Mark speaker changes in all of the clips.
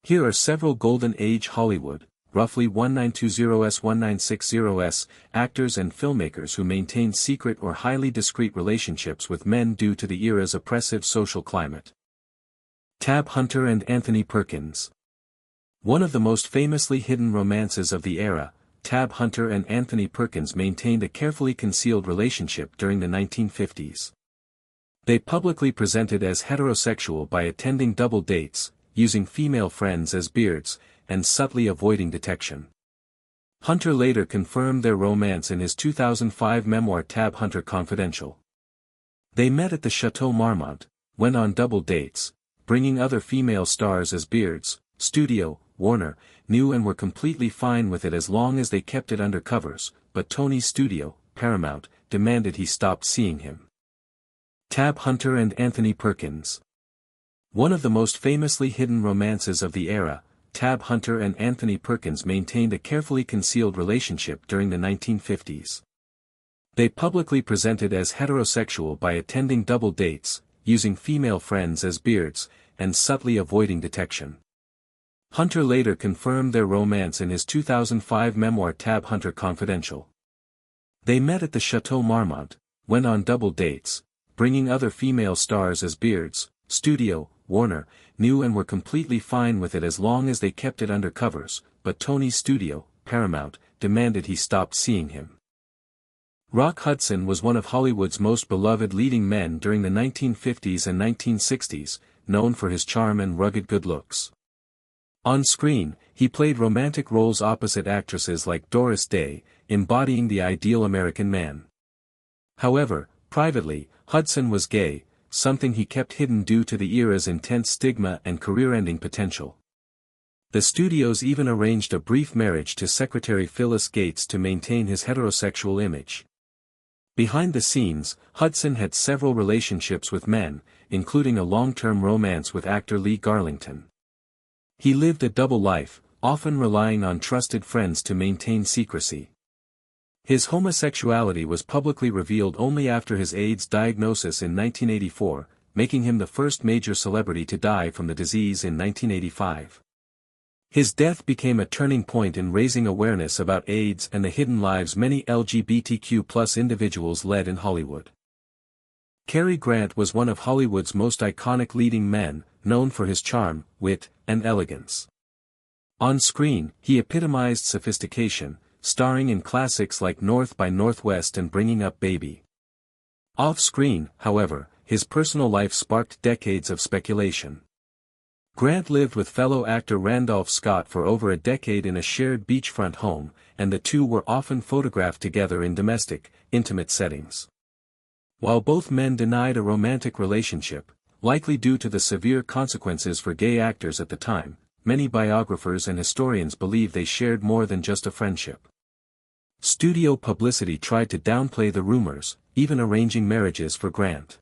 Speaker 1: Here are several Golden Age Hollywood, roughly 1920s-1960s, actors and filmmakers who maintained secret or highly discreet relationships with men due to the era's oppressive social climate. Tab Hunter and Anthony Perkins. One of the most famously hidden romances of the era, Tab Hunter and Anthony Perkins maintained a carefully concealed relationship during the 1950s. They publicly presented as heterosexual by attending double dates, using female friends as beards, and subtly avoiding detection. Hunter later confirmed their romance in his 2005 memoir Tab Hunter Confidential. They met at the Chateau Marmont, went on double dates, bringing other female stars as beards. Studio, Warner, knew and were completely fine with it as long as they kept it under covers, but Tony's studio, Paramount, demanded he stop seeing him. Tab Hunter and Anthony Perkins. One of the most famously hidden romances of the era, Tab Hunter and Anthony Perkins maintained a carefully concealed relationship during the 1950s. They publicly presented as heterosexual by attending double dates, using female friends as beards, and subtly avoiding detection. Hunter later confirmed their romance in his 2005 memoir Tab Hunter Confidential. They met at the Chateau Marmont, went on double dates, bringing other female stars as beards. Studio, Warner, knew and were completely fine with it as long as they kept it under covers, but Tony's studio, Paramount, demanded he stop seeing him. Rock Hudson was one of Hollywood's most beloved leading men during the 1950s and 1960s, known for his charm and rugged good looks. On screen, he played romantic roles opposite actresses like Doris Day, embodying the ideal American man. However, privately, Hudson was gay, something he kept hidden due to the era's intense stigma and career-ending potential. The studios even arranged a brief marriage to Secretary Phyllis Gates to maintain his heterosexual image. Behind the scenes, Hudson had several relationships with men, including a long-term romance with actor Lee Garlington. He lived a double life, often relying on trusted friends to maintain secrecy. His homosexuality was publicly revealed only after his AIDS diagnosis in 1984, making him the first major celebrity to die from the disease in 1985. His death became a turning point in raising awareness about AIDS and the hidden lives many LGBTQ+ individuals led in Hollywood. Cary Grant was one of Hollywood's most iconic leading men, known for his charm, wit, and elegance. On screen, he epitomized sophistication, starring in classics like North by Northwest and Bringing Up Baby. Off-screen, however, his personal life sparked decades of speculation. Grant lived with fellow actor Randolph Scott for over a decade in a shared beachfront home, and the two were often photographed together in domestic, intimate settings. While both men denied a romantic relationship, likely due to the severe consequences for gay actors at the time, many biographers and historians believe they shared more than just a friendship. Studio publicity tried to downplay the rumors, even arranging marriages for Grant.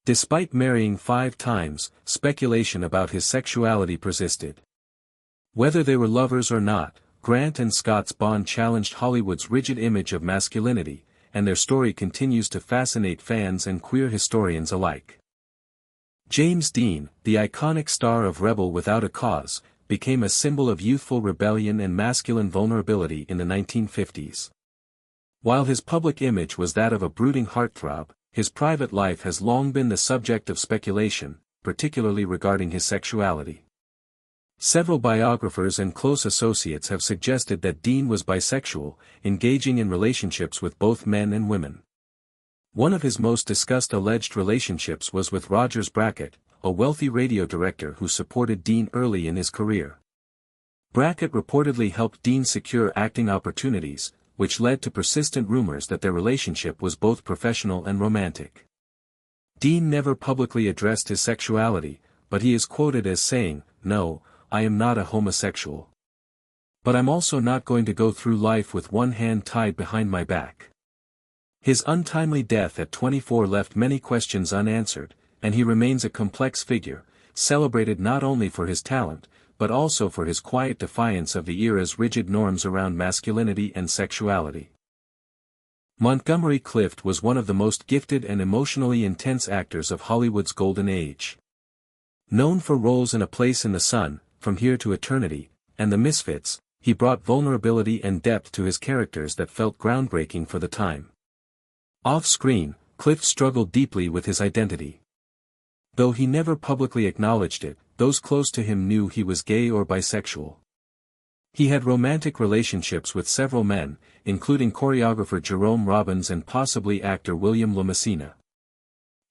Speaker 1: Despite marrying 5 times, speculation about his sexuality persisted. Whether they were lovers or not, Grant and Scott's bond challenged Hollywood's rigid image of masculinity, and their story continues to fascinate fans and queer historians alike. James Dean, the iconic star of Rebel Without a Cause, became a symbol of youthful rebellion and masculine vulnerability in the 1950s. While his public image was that of a brooding heartthrob, his private life has long been the subject of speculation, particularly regarding his sexuality. Several biographers and close associates have suggested that Dean was bisexual, engaging in relationships with both men and women. One of his most discussed alleged relationships was with Rogers Brackett, a wealthy radio director who supported Dean early in his career. Brackett reportedly helped Dean secure acting opportunities, which led to persistent rumors that their relationship was both professional and romantic. Dean never publicly addressed his sexuality, but he is quoted as saying, "No, I am not a homosexual. But I'm also not going to go through life with one hand tied behind my back." His untimely death at 24 left many questions unanswered, and he remains a complex figure, celebrated not only for his talent, but also for his quiet defiance of the era's rigid norms around masculinity and sexuality. Montgomery Clift was one of the most gifted and emotionally intense actors of Hollywood's golden age. Known for roles in A Place in the Sun, From Here to Eternity, and The Misfits, he brought vulnerability and depth to his characters that felt groundbreaking for the time. Off-screen, Clift struggled deeply with his identity. Though he never publicly acknowledged it, those close to him knew he was gay or bisexual. He had romantic relationships with several men, including choreographer Jerome Robbins and possibly actor William Lamessina.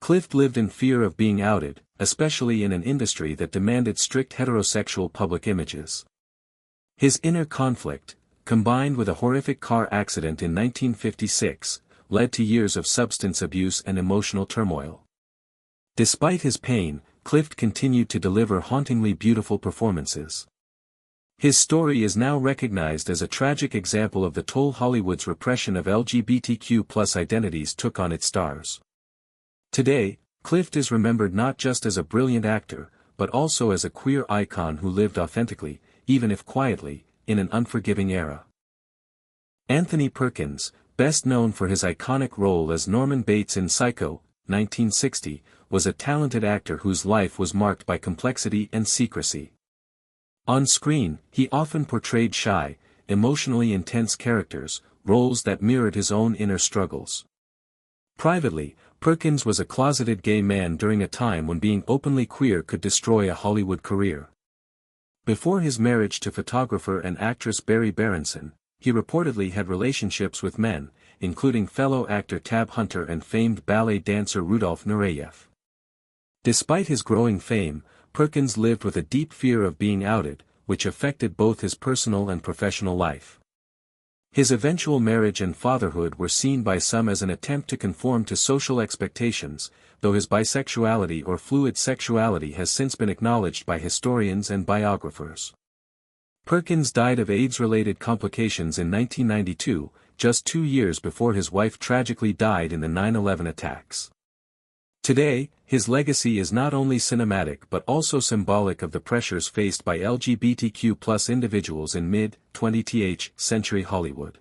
Speaker 1: Clift lived in fear of being outed, especially in an industry that demanded strict heterosexual public images. His inner conflict, combined with a horrific car accident in 1956, led to years of substance abuse and emotional turmoil. Despite his pain, Clift continued to deliver hauntingly beautiful performances. His story is now recognized as a tragic example of the toll Hollywood's repression of LGBTQ+ identities took on its stars. Today, Clift is remembered not just as a brilliant actor, but also as a queer icon who lived authentically, even if quietly, in an unforgiving era. Anthony Perkins, best known for his iconic role as Norman Bates in Psycho, 1960, was a talented actor whose life was marked by complexity and secrecy. On screen, he often portrayed shy, emotionally intense characters, roles that mirrored his own inner struggles. Privately, Perkins was a closeted gay man during a time when being openly queer could destroy a Hollywood career. Before his marriage to photographer and actress Barry Berenson, he reportedly had relationships with men, including fellow actor Tab Hunter and famed ballet dancer Rudolf Nureyev. Despite his growing fame, Perkins lived with a deep fear of being outed, which affected both his personal and professional life. His eventual marriage and fatherhood were seen by some as an attempt to conform to social expectations, though his bisexuality or fluid sexuality has since been acknowledged by historians and biographers. Perkins died of AIDS-related complications in 1992, just 2 years before his wife tragically died in the 9/11 attacks. Today, his legacy is not only cinematic but also symbolic of the pressures faced by LGBTQ+ individuals in mid-20th century Hollywood.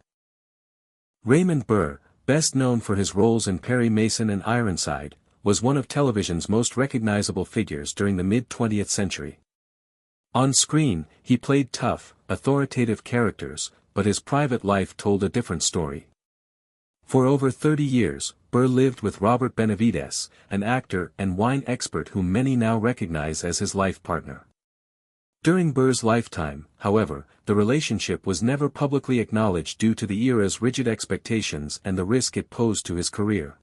Speaker 1: Raymond Burr, best known for his roles in Perry Mason and Ironside, was one of television's most recognizable figures during the mid-20th century. On screen, he played tough, authoritative characters, but his private life told a different story. For over 30 years, Burr lived with Robert Benavides, an actor and wine expert whom many now recognize as his life partner. During Burr's lifetime, however, the relationship was never publicly acknowledged due to the era's rigid expectations and the risk it posed to his career.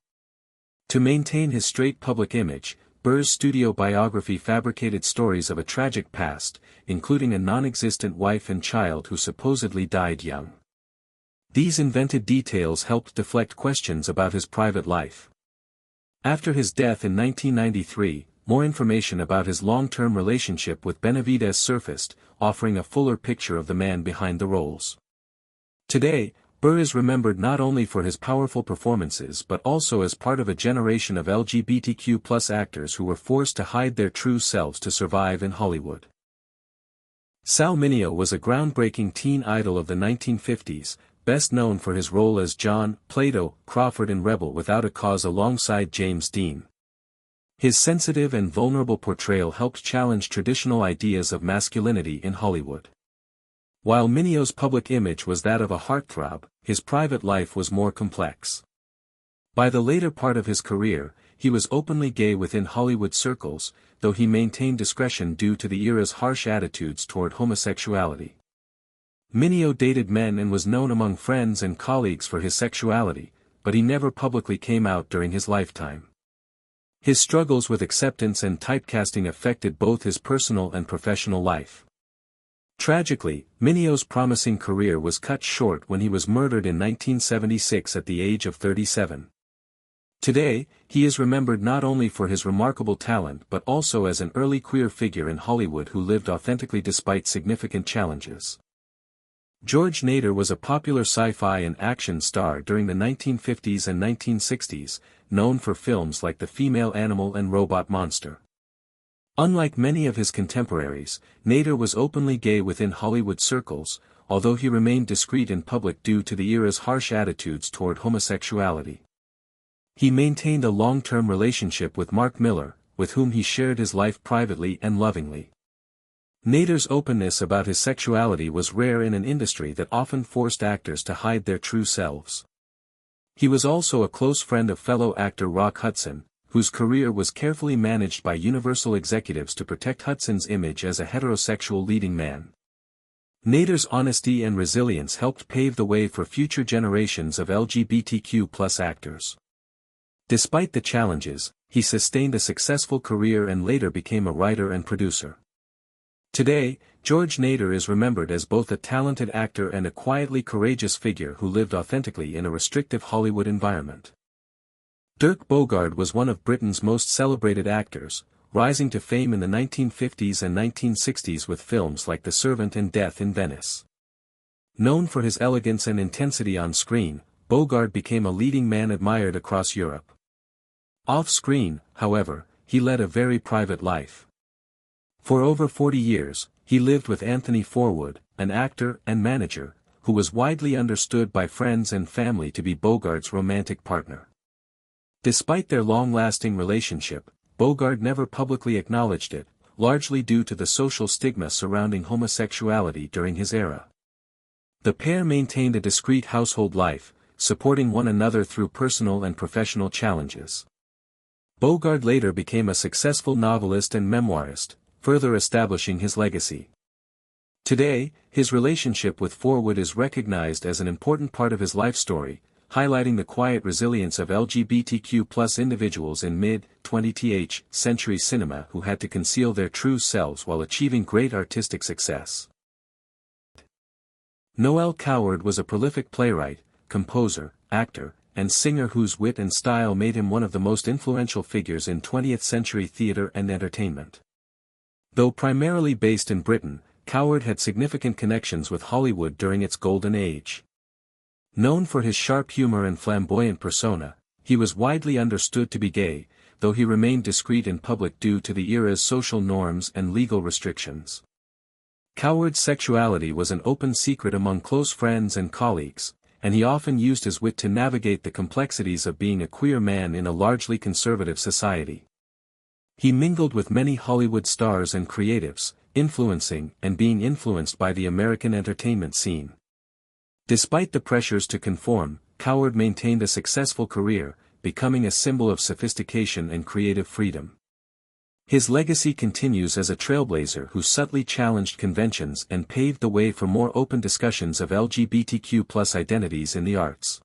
Speaker 1: To maintain his straight public image, Burr's studio biography fabricated stories of a tragic past, including a non-existent wife and child who supposedly died young. These invented details helped deflect questions about his private life. After his death in 1993, more information about his long-term relationship with Benavides surfaced, offering a fuller picture of the man behind the roles. Today, Burr is remembered not only for his powerful performances but also as part of a generation of LGBTQ+ actors who were forced to hide their true selves to survive in Hollywood. Sal Mineo was a groundbreaking teen idol of the 1950s, best known for his role as John Plato Crawford in Rebel Without a Cause alongside James Dean. His sensitive and vulnerable portrayal helped challenge traditional ideas of masculinity in Hollywood. While Mineo's public image was that of a heartthrob, his private life was more complex. By the later part of his career, he was openly gay within Hollywood circles, though he maintained discretion due to the era's harsh attitudes toward homosexuality. Mineo dated men and was known among friends and colleagues for his sexuality, but he never publicly came out during his lifetime. His struggles with acceptance and typecasting affected both his personal and professional life. Tragically, Mineo's promising career was cut short when he was murdered in 1976 at the age of 37. Today, he is remembered not only for his remarkable talent but also as an early queer figure in Hollywood who lived authentically despite significant challenges. George Nader was a popular sci-fi and action star during the 1950s and 1960s, known for films like The Female Animal and Robot Monster. Unlike many of his contemporaries, Nader was openly gay within Hollywood circles, although he remained discreet in public due to the era's harsh attitudes toward homosexuality. He maintained a long-term relationship with Mark Miller, with whom he shared his life privately and lovingly. Nader's openness about his sexuality was rare in an industry that often forced actors to hide their true selves. He was also a close friend of fellow actor Rock Hudson, whose career was carefully managed by Universal executives to protect Hudson's image as a heterosexual leading man. Nader's honesty and resilience helped pave the way for future generations of LGBTQ+ actors. Despite the challenges, he sustained a successful career and later became a writer and producer. Today, George Nader is remembered as both a talented actor and a quietly courageous figure who lived authentically in a restrictive Hollywood environment. Dirk Bogarde was one of Britain's most celebrated actors, rising to fame in the 1950s and 1960s with films like The Servant and Death in Venice. Known for his elegance and intensity on screen, Bogarde became a leading man admired across Europe. Off-screen, however, he led a very private life. For over 40 years, he lived with Anthony Forwood, an actor and manager, who was widely understood by friends and family to be Bogarde's romantic partner. Despite their long-lasting relationship, Bogarde never publicly acknowledged it, largely due to the social stigma surrounding homosexuality during his era. The pair maintained a discreet household life, supporting one another through personal and professional challenges. Bogarde later became a successful novelist and memoirist, further establishing his legacy. Today, his relationship with Forwood is recognized as an important part of his life story, highlighting the quiet resilience of LGBTQ+ individuals in mid-20th century cinema who had to conceal their true selves while achieving great artistic success. Noel Coward was a prolific playwright, composer, actor, and singer whose wit and style made him one of the most influential figures in 20th century theater and entertainment. Though primarily based in Britain, Coward had significant connections with Hollywood during its golden age. Known for his sharp humor and flamboyant persona, he was widely understood to be gay, though he remained discreet in public due to the era's social norms and legal restrictions. Coward's sexuality was an open secret among close friends and colleagues, and he often used his wit to navigate the complexities of being a queer man in a largely conservative society. He mingled with many Hollywood stars and creatives, influencing and being influenced by the American entertainment scene. Despite the pressures to conform, Coward maintained a successful career, becoming a symbol of sophistication and creative freedom. His legacy continues as a trailblazer who subtly challenged conventions and paved the way for more open discussions of LGBTQ+ identities in the arts.